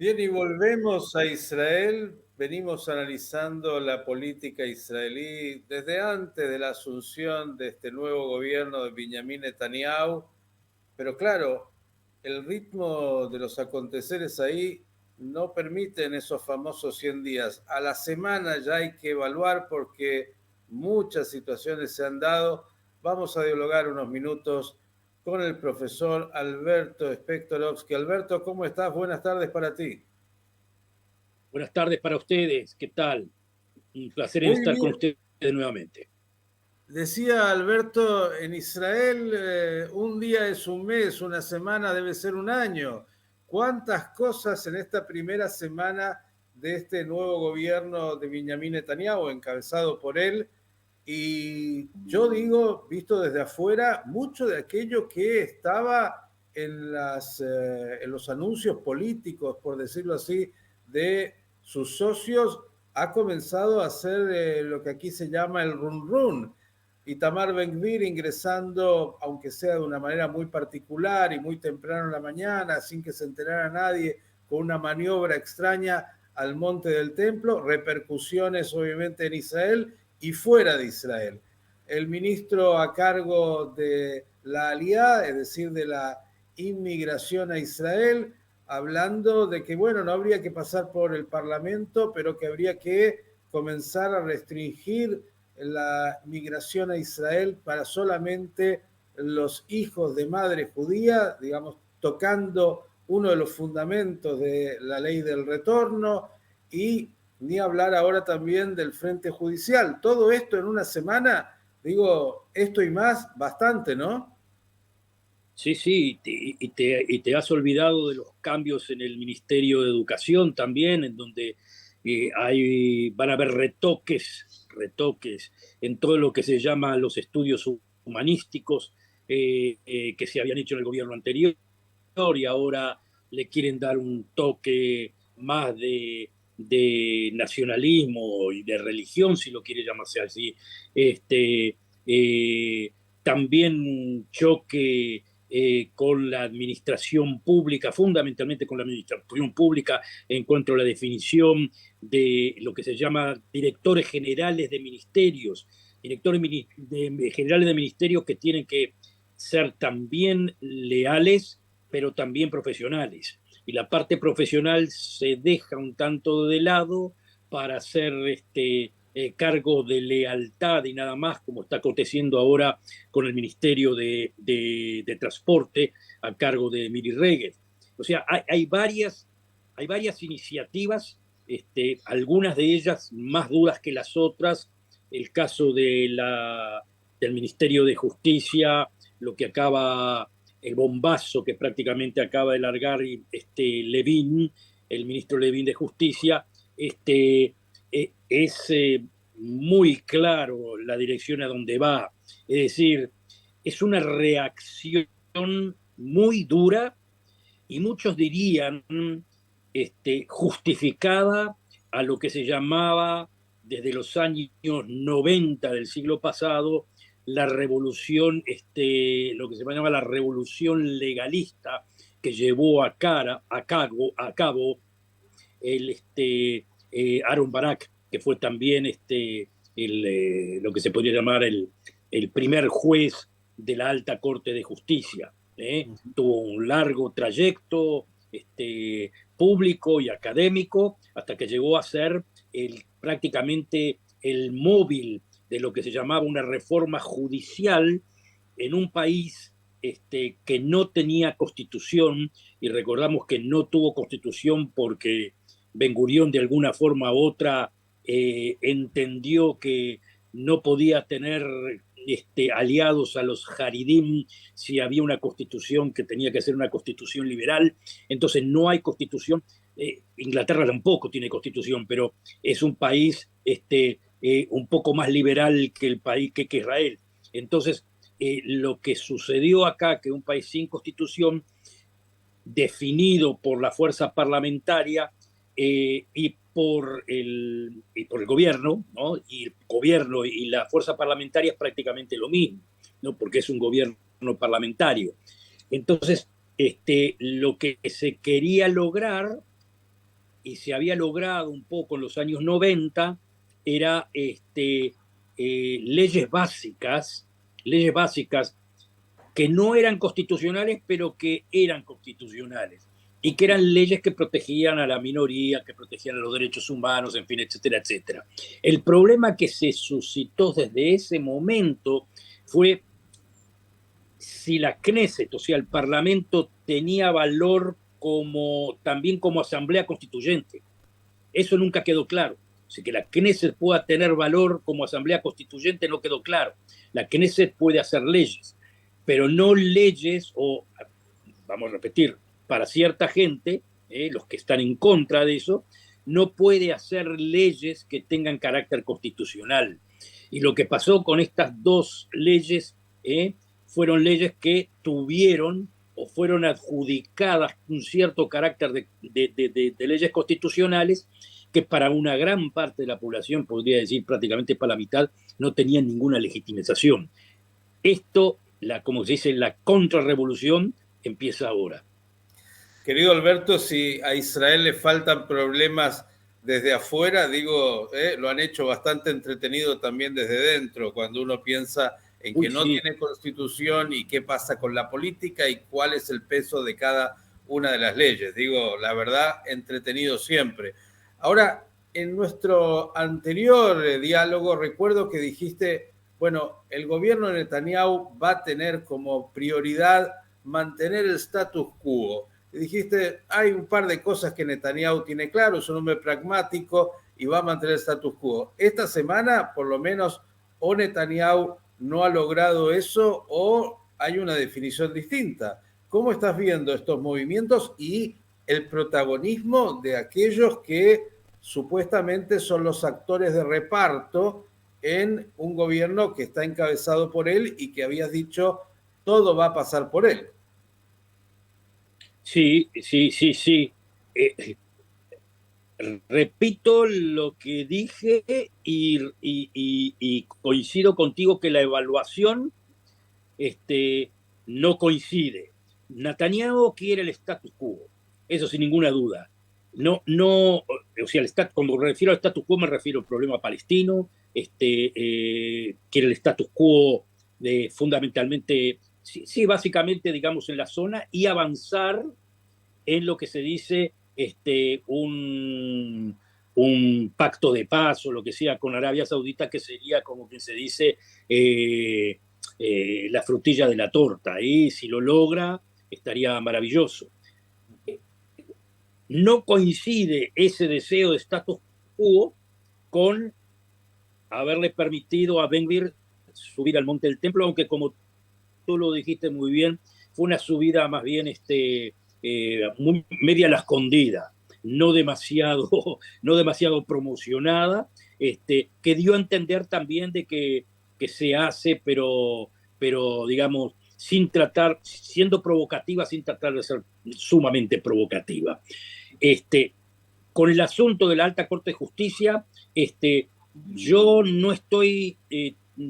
Bien, y volvemos a Israel. Venimos analizando la política israelí desde antes de la asunción de este nuevo gobierno de Benjamin Netanyahu. Pero claro, el ritmo de los aconteceres ahí no permiten esos famosos 100 días. A la semana ya hay que evaluar porque muchas situaciones se han dado. Vamos a dialogar unos minutos con el profesor Alberto Spektorovsky. Alberto, ¿cómo estás? Buenas tardes para ti. Buenas tardes para ustedes, ¿qué tal? Un placer en Muy estar con bien. ustedes nuevamente. Decía Alberto, en Israel un día es un mes, una semana debe ser un año. ¿Cuántas cosas en esta primera semana de este nuevo gobierno de Benjamin Netanyahu, encabezado por él? Y yo digo, visto desde afuera, mucho de aquello que estaba en los anuncios políticos, por decirlo así, de sus socios, ha comenzado a hacer lo que aquí se llama el run run. Itamar Ben-Gvir ingresando, aunque sea de una manera muy particular y muy temprano en la mañana, sin que se enterara nadie, con una maniobra extraña al monte del templo, repercusiones obviamente en Israel y fuera de Israel. El ministro a cargo de la Aliá, es decir, de la inmigración a Israel, hablando de que, bueno, no habría que pasar por el Parlamento, pero que habría que comenzar a restringir la migración a Israel para solamente los hijos de madre judía, digamos, tocando uno de los fundamentos de la ley del retorno, y ni hablar ahora también del frente judicial. Todo esto en una semana, digo, esto y más, bastante, ¿no? Sí, sí, y te has olvidado de los cambios en el Ministerio de Educación también, en donde van a haber retoques en todo lo que se llama los estudios humanísticos que se habían hecho en el gobierno anterior y ahora le quieren dar un toque más de nacionalismo y de religión, si lo quiere llamarse así. Este, También un choque con la administración pública, fundamentalmente con la administración pública, en cuanto a la definición de lo que se llama directores generales de ministerios, generales de ministerios que tienen que ser también leales pero también profesionales. Y la parte profesional se deja un tanto de lado para hacer cargo de lealtad y nada más, como está aconteciendo ahora con el Ministerio de Transporte a cargo de Miri Regev. O sea, hay varias iniciativas, algunas de ellas más duras que las otras. El caso del Ministerio de Justicia, lo que acaba el bombazo que prácticamente acaba de largar Levin, el ministro Levin de Justicia, es muy claro la dirección a donde va. Es decir, es una reacción muy dura y muchos dirían justificada a lo que se llamaba desde los años 90 del siglo pasado la revolución, lo que se llamaba la revolución legalista que llevó a cabo Aaron Barak, que fue también lo que se podría llamar el primer juez de la Alta Corte de Justicia. Tuvo un largo trayecto público y académico hasta que llegó a ser prácticamente el móvil de lo que se llamaba una reforma judicial en un país que no tenía constitución, y recordamos que no tuvo constitución porque Ben Gurión de alguna forma u otra entendió que no podía tener aliados a los Haridim si había una constitución que tenía que ser una constitución liberal. Entonces no hay constitución. Inglaterra tampoco tiene constitución, pero es un país un poco más liberal que el país que Israel. Entonces, lo que sucedió acá, que un país sin constitución, definido por la fuerza parlamentaria y por el gobierno, ¿no? Y el gobierno y la fuerza parlamentaria es prácticamente lo mismo, ¿no? Porque es un gobierno parlamentario. Entonces, lo que se quería lograr y se había logrado un poco en los años 90, era leyes básicas que no eran constitucionales, pero que eran constitucionales, y que eran leyes que protegían a la minoría, que protegían a los derechos humanos, en fin, etcétera, etcétera. El problema que se suscitó desde ese momento fue si la Knesset, o sea, el Parlamento, tenía valor también como asamblea constituyente. Eso nunca quedó claro. Si que la Knesset pueda tener valor como asamblea constituyente no quedó claro. La Knesset puede hacer leyes, pero no leyes, o vamos a repetir, para cierta gente, los que están en contra de eso, no puede hacer leyes que tengan carácter constitucional. Y lo que pasó con estas dos leyes fueron leyes que tuvieron o fueron adjudicadas un cierto carácter de leyes constitucionales que para una gran parte de la población, podría decir prácticamente para la mitad, no tenían ninguna legitimización. Esto, como se dice, la contrarrevolución empieza ahora. Querido Alberto, si a Israel le faltan problemas desde afuera, digo, lo han hecho bastante entretenido también desde dentro, cuando uno piensa en que no tiene constitución y qué pasa con la política y cuál es el peso de cada una de las leyes. Digo, la verdad, entretenido siempre. Ahora, en nuestro anterior diálogo, recuerdo que dijiste, bueno, el gobierno de Netanyahu va a tener como prioridad mantener el status quo. Y dijiste, hay un par de cosas que Netanyahu tiene claro, es un hombre pragmático y va a mantener el status quo. Esta semana, por lo menos, o Netanyahu no ha logrado eso o hay una definición distinta. ¿Cómo estás viendo estos movimientos y el protagonismo de aquellos que supuestamente son los actores de reparto en un gobierno que está encabezado por él y que habías dicho todo va a pasar por él? Sí. Repito lo que dije y coincido contigo que la evaluación no coincide. Netanyahu quiere el status quo, eso sin ninguna duda. O sea, cuando me refiero al status quo me refiero al problema palestino, quiere el status quo fundamentalmente, sí, básicamente, digamos, en la zona y avanzar en lo que se dice un pacto de paz o lo que sea con Arabia Saudita, que sería como que se dice la frutilla de la torta, y si lo logra estaría maravilloso. No coincide ese deseo de status quo con haberle permitido a Ben-Gvir subir al Monte del Templo, aunque como tú lo dijiste muy bien, fue una subida más bien media a la escondida, no demasiado promocionada, que dio a entender también de que se hace, pero digamos, siendo provocativa, sin tratar de ser sumamente provocativa. Con el asunto de la Alta Corte de Justicia, yo no estoy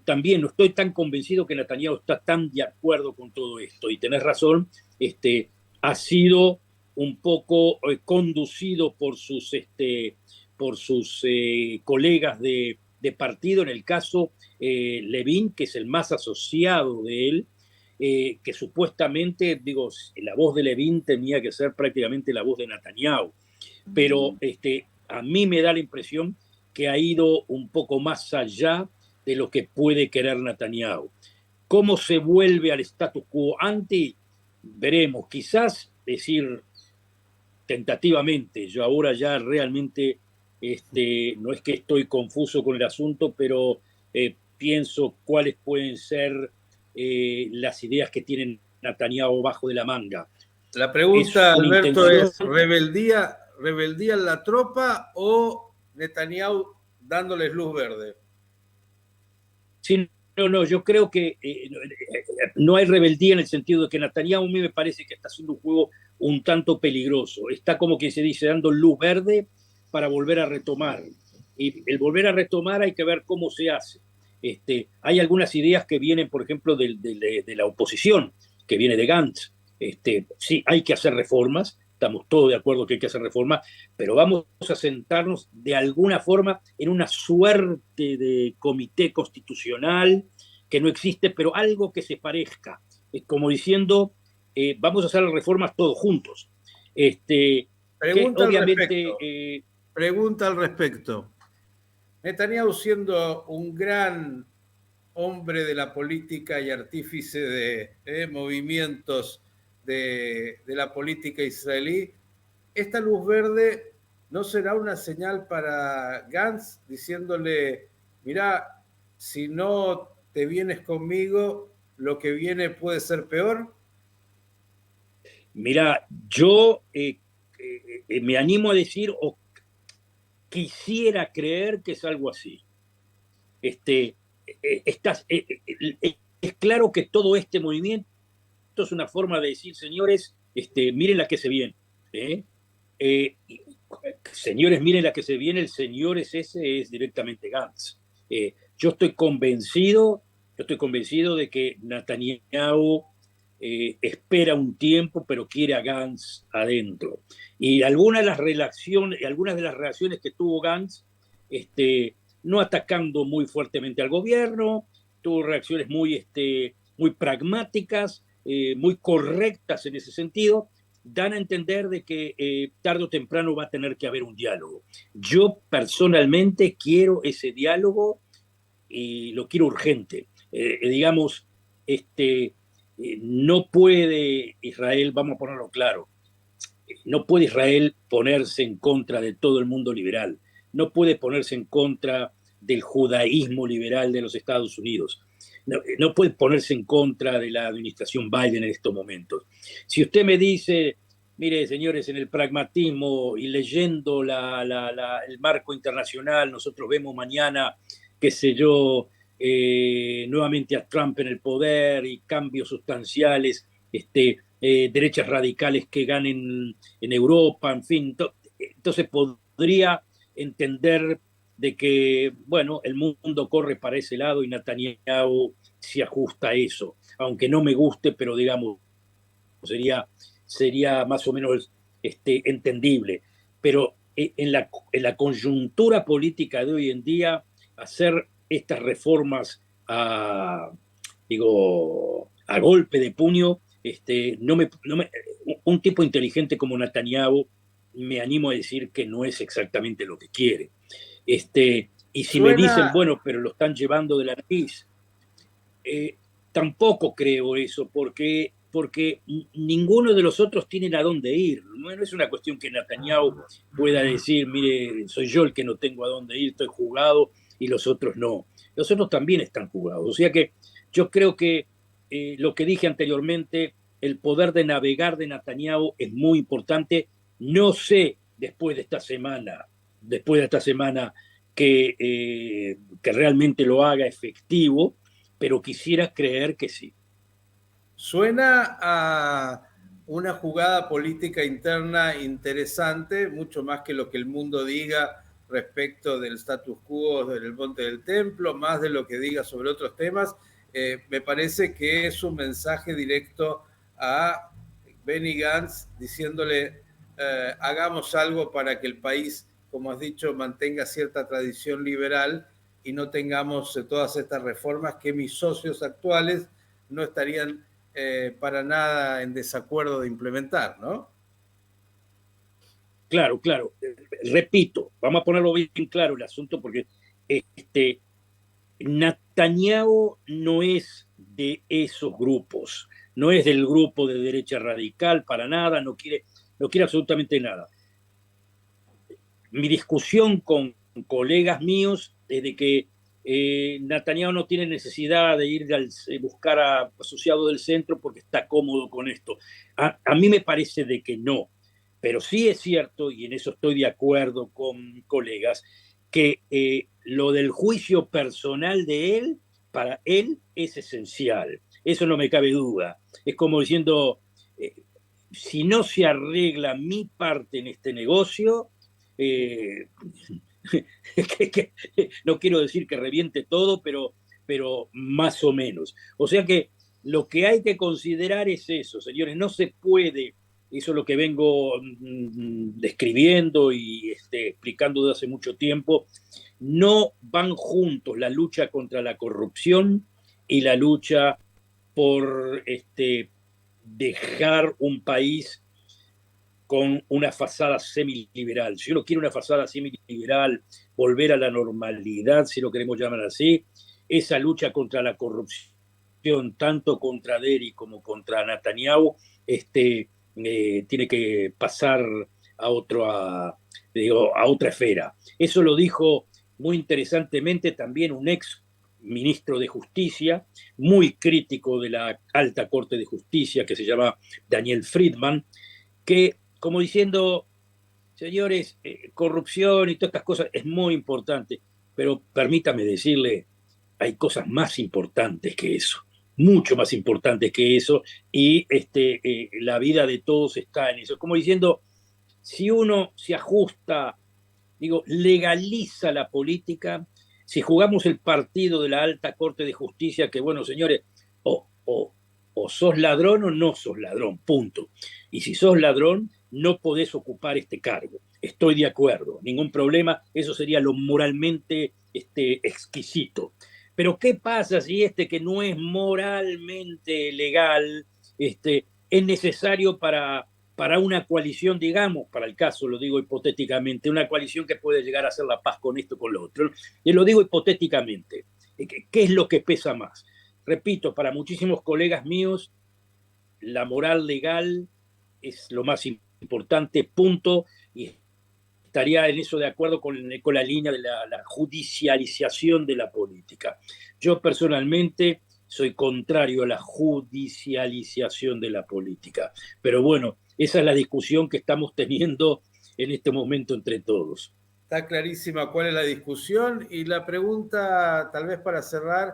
también no estoy tan convencido que Netanyahu está tan de acuerdo con todo esto. Y tenés razón, ha sido un poco conducido por sus colegas de partido, en el caso Levin, que es el más asociado de él, que supuestamente, digo, la voz de Levin tenía que ser prácticamente la voz de Netanyahu. Pero a mí me da la impresión que ha ido un poco más allá de lo que puede querer Netanyahu. ¿Cómo se vuelve al status quo ante? Veremos, quizás decir tentativamente, yo ahora ya realmente no es que estoy confuso con el asunto, pero pienso cuáles pueden ser las ideas que tienen Netanyahu bajo de la manga. La pregunta, Alberto, es ¿rebeldía en la tropa o Netanyahu dándoles luz verde? Sí, no, yo creo que no hay rebeldía en el sentido de que Netanyahu a mí me parece que está haciendo un juego un tanto peligroso. Está como que se dice dando luz verde para volver a retomar. Y el volver a retomar hay que ver cómo se hace. Hay algunas ideas que vienen, por ejemplo, de la oposición, que viene de Gantz. Sí, hay que hacer reformas, estamos todos de acuerdo que hay que hacer reformas, pero vamos a sentarnos de alguna forma en una suerte de comité constitucional que no existe, pero algo que se parezca, como diciendo, vamos a hacer las reformas todos juntos. Que Pregunta al obviamente respecto. Pregunta al respecto. Netanyahu, siendo un gran hombre de la política y artífice de movimientos de la política israelí, ¿esta luz verde no será una señal para Gantz diciéndole, mira, si no te vienes conmigo, lo que viene puede ser peor? mira, yo me animo a decir, o quisiera creer que es algo así. Este, estás, es claro que todo este movimiento es una forma de decir, señores, miren la que se viene. ¿eh? Eh, Señores, miren la que se viene, el señores ese es directamente Gantz. Yo estoy convencido de que Netanyahu espera un tiempo, pero quiere a Gantz adentro. Y algunas de las reacciones que tuvo Gantz, no atacando muy fuertemente al gobierno, tuvo reacciones muy pragmáticas, muy correctas en ese sentido, dan a entender de que tarde o temprano va a tener que haber un diálogo. Yo personalmente quiero ese diálogo y lo quiero urgente. Digamos, no puede Israel, vamos a ponerlo claro, no puede Israel ponerse en contra de todo el mundo liberal, no puede ponerse en contra del judaísmo liberal de los Estados Unidos, no puede ponerse en contra de la administración Biden en estos momentos. Si usted me dice, mire, señores, en el pragmatismo y leyendo el marco internacional, nosotros vemos mañana, qué sé yo, nuevamente a Trump en el poder y cambios sustanciales, derechas radicales que ganen en Europa, en fin. Entonces podría entender de que, bueno, el mundo corre para ese lado y Netanyahu se ajusta a eso, aunque no me guste, pero digamos, sería más o menos entendible. Pero en la coyuntura política de hoy en día, hacer estas reformas a golpe de puño, un tipo inteligente como Netanyahu, me animo a decir que no es exactamente lo que quiere. Y si me dicen, Suena, bueno, pero lo están llevando de la nariz, tampoco creo eso, porque ninguno de los otros tienen a dónde ir. No es una cuestión que Netanyahu pueda decir, mire, soy yo el que no tengo a dónde ir, estoy jugado y los otros no. Los otros también están jugados. O sea que yo creo que lo que dije anteriormente, el poder de navegar de Netanyahu es muy importante. No sé después de esta semana que realmente lo haga efectivo, pero quisiera creer que sí. suena a una jugada política interna interesante, mucho más que lo que el mundo diga respecto del status quo del Monte del Templo, más de lo que diga sobre otros temas. Me parece que es un mensaje directo a Benny Gantz diciéndole hagamos algo para que el país, como has dicho, mantenga cierta tradición liberal y no tengamos todas estas reformas que mis socios actuales no estarían para nada en desacuerdo de implementar, ¿no? Claro, claro. Repito, vamos a ponerlo bien claro el asunto porque Netanyahu no es de esos grupos, no es del grupo de derecha radical para nada, no quiere absolutamente nada. Mi discusión con colegas míos es de que Netanyahu no tiene necesidad de ir a buscar a asociados del centro porque está cómodo con esto. A mí me parece de que no, pero sí es cierto, y en eso estoy de acuerdo con colegas, que lo del juicio personal de él, para él es esencial. Eso no me cabe duda. Es como diciendo, eh, si no se arregla mi parte en este negocio, eh, no quiero decir que reviente todo, pero más o menos. O sea que lo que hay que considerar es eso, señores, no se puede eso es lo que vengo describiendo y explicando desde hace mucho tiempo. No van juntos la lucha contra la corrupción y la lucha por dejar un país con una fachada semiliberal. Si uno quiere una fachada semiliberal, volver a la normalidad, si lo queremos llamar así, esa lucha contra la corrupción, tanto contra Deri como contra Netanyahu, tiene que pasar a, a otra esfera. Eso lo dijo muy interesantemente también un ex ministro de Justicia, muy crítico de la alta Corte de Justicia, que se llama Daniel Friedman, que como diciendo, señores, corrupción y todas estas cosas es muy importante, pero permítame decirle, hay cosas más importantes que eso, mucho más importantes que eso, y la vida de todos está en eso. Como diciendo, si uno se ajusta, digo, legaliza la política, si jugamos el partido de la alta Corte de Justicia, que bueno, señores, o sos ladrón o no sos ladrón, punto. Y si sos ladrón, no podés ocupar este cargo. Estoy de acuerdo, ningún problema, eso sería lo moralmente exquisito. Pero ¿qué pasa si que no es moralmente legal es necesario para una coalición, digamos, para el caso, lo digo hipotéticamente, una coalición que puede llegar a hacer la paz con esto, con lo otro? Y lo digo hipotéticamente. ¿Qué es lo que pesa más? Repito, para muchísimos colegas míos, la moral legal es lo más importante, punto, y estaría en eso de acuerdo con la línea de la judicialización de la política. Yo personalmente soy contrario a la judicialización de la política, pero bueno, esa es la discusión que estamos teniendo en este momento entre todos. Está clarísima cuál es la discusión y la pregunta, tal vez para cerrar,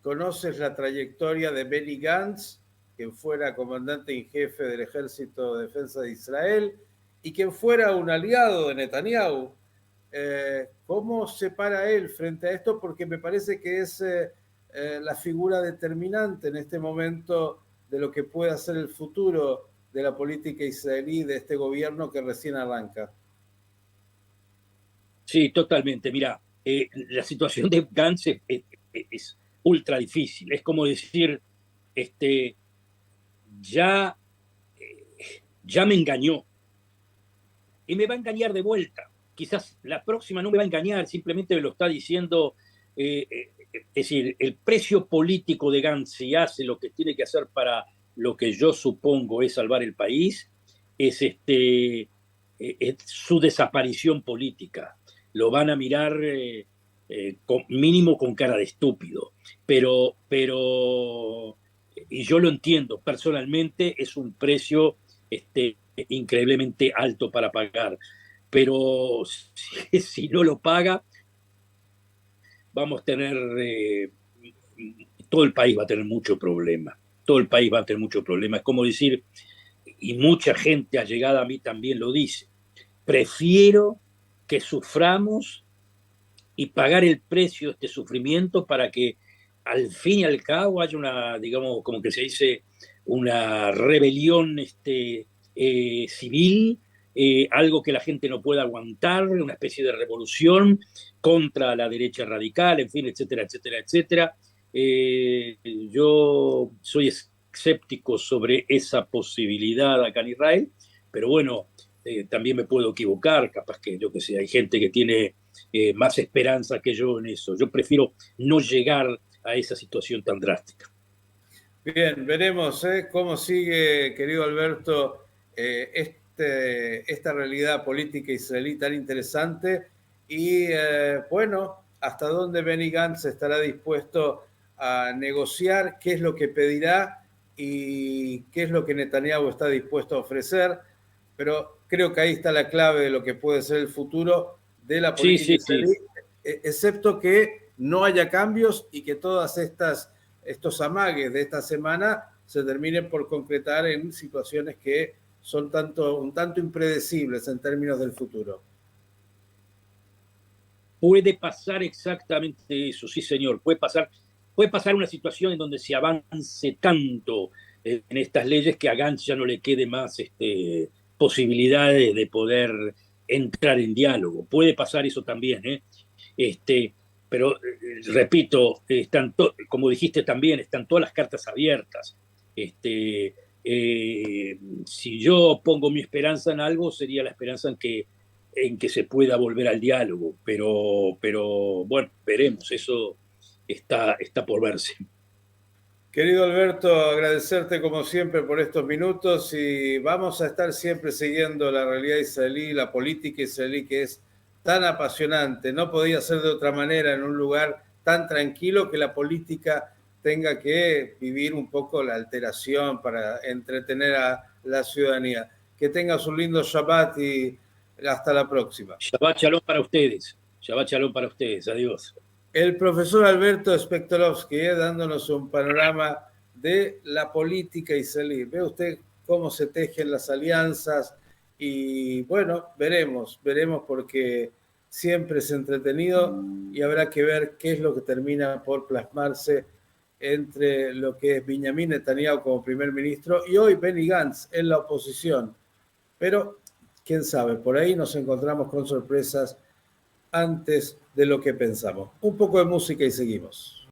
¿conoces la trayectoria de Benny Gantz, quien fuera comandante en jefe del Ejército de Defensa de Israel y quien fuera un aliado de Netanyahu? ¿Cómo se para él frente a esto? Porque me parece que es la figura determinante en este momento de lo que puede ser el futuro de la política israelí, de este gobierno que recién arranca. Sí, totalmente. Mira, la situación de Gantz es ultra difícil. Es como decir, este, ya, ya me engañó y me va a engañar de vuelta. Quizás la próxima no me va a engañar, simplemente me lo está diciendo. Es decir, el precio político de Gantz, si hace lo que tiene que hacer para lo que yo supongo es salvar el país, es su desaparición política. Lo van a mirar mínimo con cara de estúpido, pero, y yo lo entiendo, personalmente es un precio increíblemente alto para pagar, pero si no lo paga, vamos a tener, todo el país va a tener mucho problema, todo el país va a tener mucho problema. Es como decir, y mucha gente allegada a mí también lo dice, prefiero que suframos y pagar el precio de este sufrimiento para que al fin y al cabo haya una, digamos, como que se dice, una rebelión civil, algo que la gente no pueda aguantar, una especie de revolución contra la derecha radical, en fin, etcétera, etcétera, etcétera. Yo soy escéptico sobre esa posibilidad acá en Israel, pero bueno, también me puedo equivocar, capaz que yo que sé, hay gente que tiene más esperanza que yo en eso. Yo prefiero no llegar a esa situación tan drástica. Bien, veremos cómo sigue, querido Alberto, esta realidad política israelí tan interesante y bueno, hasta dónde Benny Gantz estará dispuesto a negociar, qué es lo que pedirá y qué es lo que Netanyahu está dispuesto a ofrecer, pero creo que ahí está la clave de lo que puede ser el futuro de la Sí, política sí, sí. israelí, excepto que no haya cambios y que todas estos amagues de esta semana se terminen por concretar en situaciones que son un tanto impredecibles en términos del futuro. Puede pasar exactamente eso, sí, señor. Puede pasar una situación en donde se avance tanto en estas leyes, que a Gantz ya no le quede más posibilidades de poder entrar en diálogo. Puede pasar eso también, ¿eh? Pero repito, como dijiste también, están todas las cartas abiertas. Si yo pongo mi esperanza en algo, sería la esperanza en que se pueda volver al diálogo, pero bueno, veremos, eso está por verse. Querido Alberto, agradecerte como siempre por estos minutos y vamos a estar siempre siguiendo la realidad israelí, la política israelí, que es tan apasionante. No podía ser de otra manera en un lugar tan tranquilo que la política tenga que vivir un poco la alteración para entretener a la ciudadanía. Que tengas un lindo Shabbat y hasta la próxima. Shabbat shalom para ustedes. Shabbat shalom para ustedes. Adiós. El profesor Alberto Spektorovsky, dándonos un panorama de la política israelí. Ve usted cómo se tejen las alianzas y bueno, veremos porque siempre es entretenido y habrá que ver qué es lo que termina por plasmarse entre lo que es Benjamin Netanyahu como primer ministro y hoy Benny Gantz en la oposición. Pero quién sabe, por ahí nos encontramos con sorpresas antes de lo que pensamos. Un poco de música y seguimos.